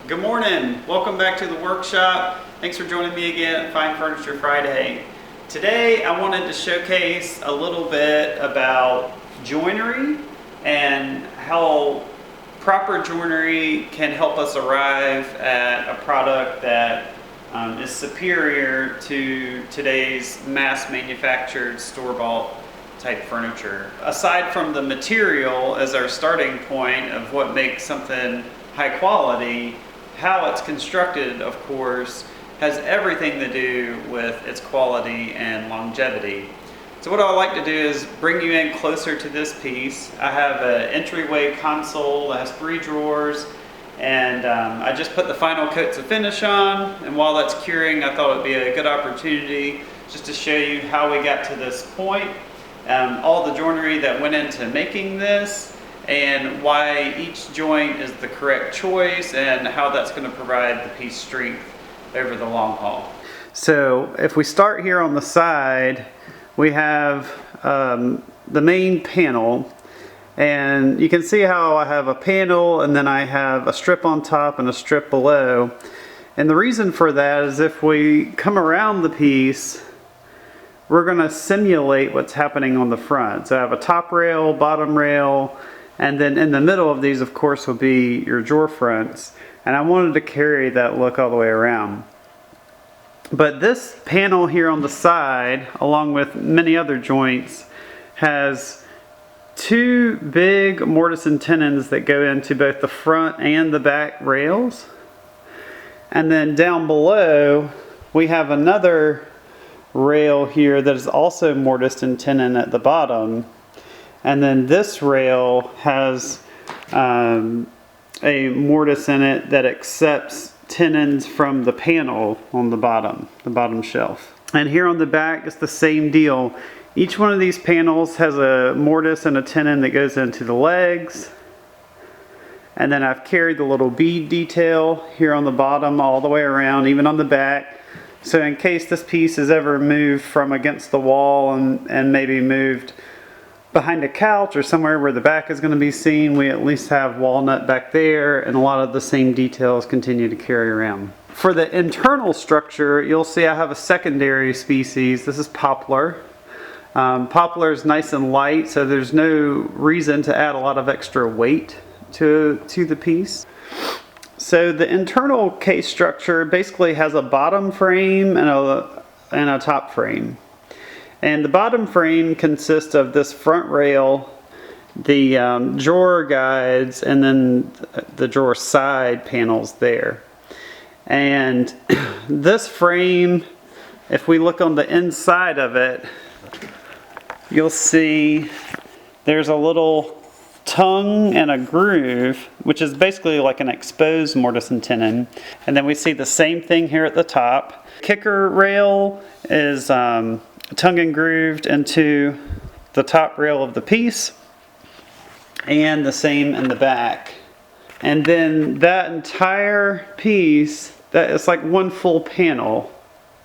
Good morning. Welcome back to the workshop. Thanks for joining me again at Fine Furniture Friday. Today I wanted to showcase a little bit about joinery and how proper joinery can help us arrive at a product that is superior to today's mass manufactured store-bought type furniture. Aside from the material as our starting point of what makes something high quality, how it's constructed, of course, has everything to do with its quality and longevity. So what I like to do is bring you in closer to this piece. I have an entryway console that has 3 drawers, and I just put the final coats of finish on, and while that's curing, I thought it would be a good opportunity just to show you how we got to this point, all the joinery that went into making this, and why each joint is the correct choice and how that's going to provide the piece strength over the long haul. So if we start here on the side, we have the main panel, and you can see how I have a panel and then I have a strip on top and a strip below. And the reason for that is if we come around the piece, we're going to simulate what's happening on the front. So I have a top rail, bottom rail, and then in the middle of these, of course, will be your drawer fronts. And I wanted to carry that look all the way around. But this panel here on the side, along with many other joints, has 2 big mortise and tenons that go into both the front and the back rails. And then down below, we have another rail here that is also mortised and tenon at the bottom. And then this rail has a mortise in it that accepts tenons from the panel on the bottom shelf. And here on the back it's the same deal. Each one of these panels has a mortise and a tenon that goes into the legs. And then I've carried the little bead detail here on the bottom all the way around, even on the back. So in case this piece is ever moved from against the wall and maybe moved behind a couch or somewhere where the back is going to be seen, we at least have walnut back there, and a lot of the same details continue to carry around. For the internal structure, you'll see I have a secondary species. This is poplar. Poplar is nice and light, so there's no reason to add a lot of extra weight to the piece. So the internal case structure basically has a bottom frame and a top frame. And the bottom frame consists of this front rail, the drawer guides, and then the drawer side panels there. And this frame, if we look on the inside of it, you'll see there's a little tongue and a groove, which is basically like an exposed mortise and tenon. And then we see the same thing here at the top. Kicker rail is tongue and grooved into the top rail of the piece, and the same in the back. And then that entire piece, that is like one full panel,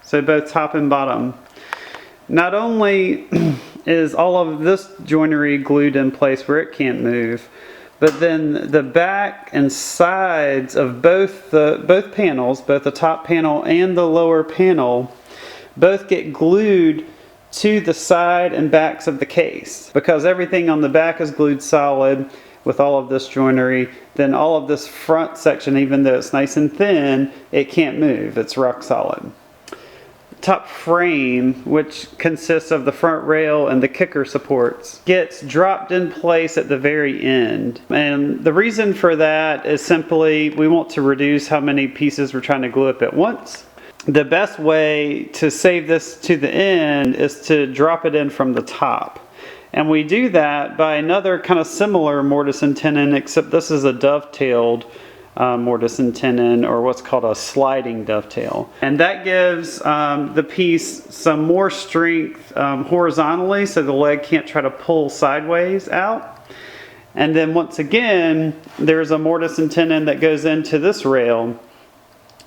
so both top and bottom. Not only is all of this joinery glued in place where it can't move, but then the back and sides of both panels, both the top panel and the lower panel, both get glued to the side and backs of the case. Because everything on the back is glued solid with all of this joinery, then all of this front section, even though it's nice and thin, it can't move. It's rock solid. Top frame, which consists of the front rail and the kicker supports, gets dropped in place at the very end. And the reason for that is simply we want to reduce how many pieces we're trying to glue up at once. The best way to save this to the end is to drop it in from the top. And we do that by another kind of similar mortise and tenon, except this is a dovetailed mortise and tenon, or what's called a sliding dovetail. And that gives the piece some more strength horizontally, so the leg can't try to pull sideways out. And then once again, there's a mortise and tenon that goes into this rail.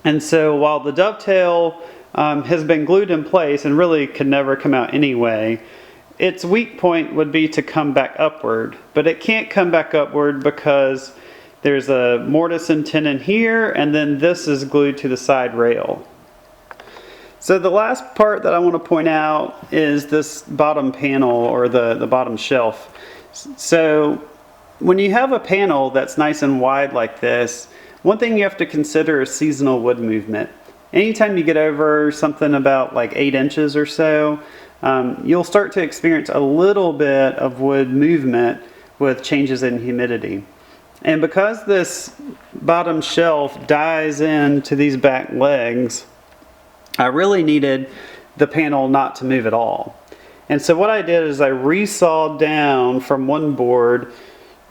And so while the dovetail has been glued in place and really could never come out anyway, its weak point would be to come back upward. But it can't come back upward because There's a mortise and tenon here, and then this is glued to the side rail. So the last part that I want to point out is this bottom panel, or the bottom shelf. So when you have a panel that's nice and wide like this, one thing you have to consider is seasonal wood movement. Anytime you get over something about like 8 inches or so, you'll start to experience a little bit of wood movement with changes in humidity. And because this bottom shelf dies into these back legs, I really needed the panel not to move at all. And so what I did is I resawed down from one board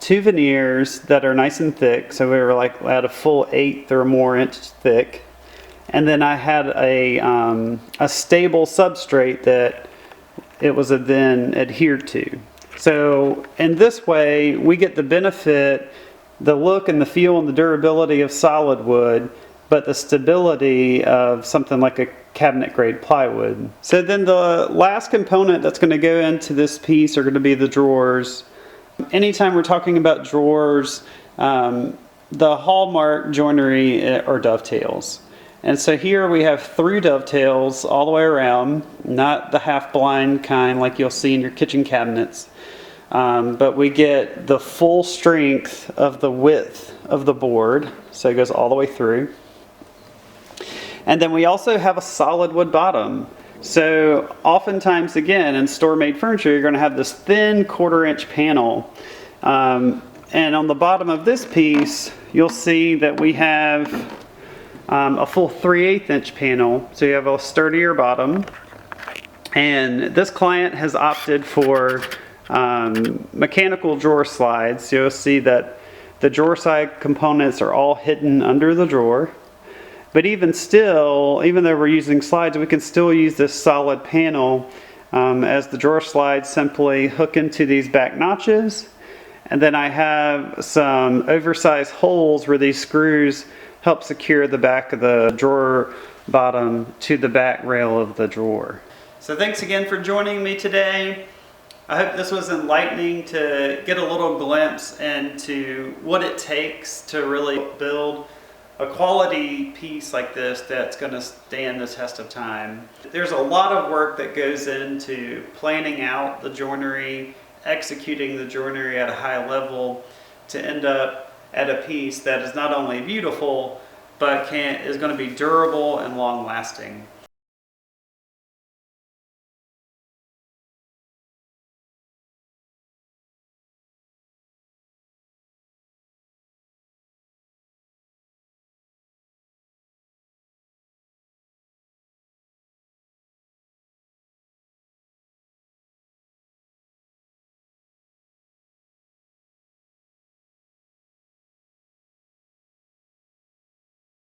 2 veneers that are nice and thick. So we were like at a full 1/8 or more inch thick. And then I had a stable substrate that it was then adhered to. So in this way, we get the benefit, the look and the feel and the durability of solid wood, but the stability of something like a cabinet grade plywood. So then the last component that's going to go into this piece are going to be the drawers. Anytime we're talking about drawers, the hallmark joinery are dovetails. And so here we have 3 dovetails all the way around, not the half blind kind like you'll see in your kitchen cabinets. But we get the full strength of the width of the board, so it goes all the way through. And then we also have a solid wood bottom. So oftentimes, again, in store-made furniture, you're going to have this thin 1/4 inch panel. And on the bottom of this piece, you'll see that we have a full 3/8 inch panel. So you have a sturdier bottom. And this client has opted for mechanical drawer slides. You'll see that the drawer side components are all hidden under the drawer. But even still, even though we're using slides, we can still use this solid panel as the drawer slides simply hook into these back notches. And then I have some oversized holes where these screws help secure the back of the drawer bottom to the back rail of the drawer. So thanks again for joining me today. I hope this was enlightening to get a little glimpse into what it takes to really build a quality piece like this that's going to stand the test of time. There's a lot of work that goes into planning out the joinery, executing the joinery at a high level to end up at a piece that is not only beautiful, but is going to be durable and long lasting.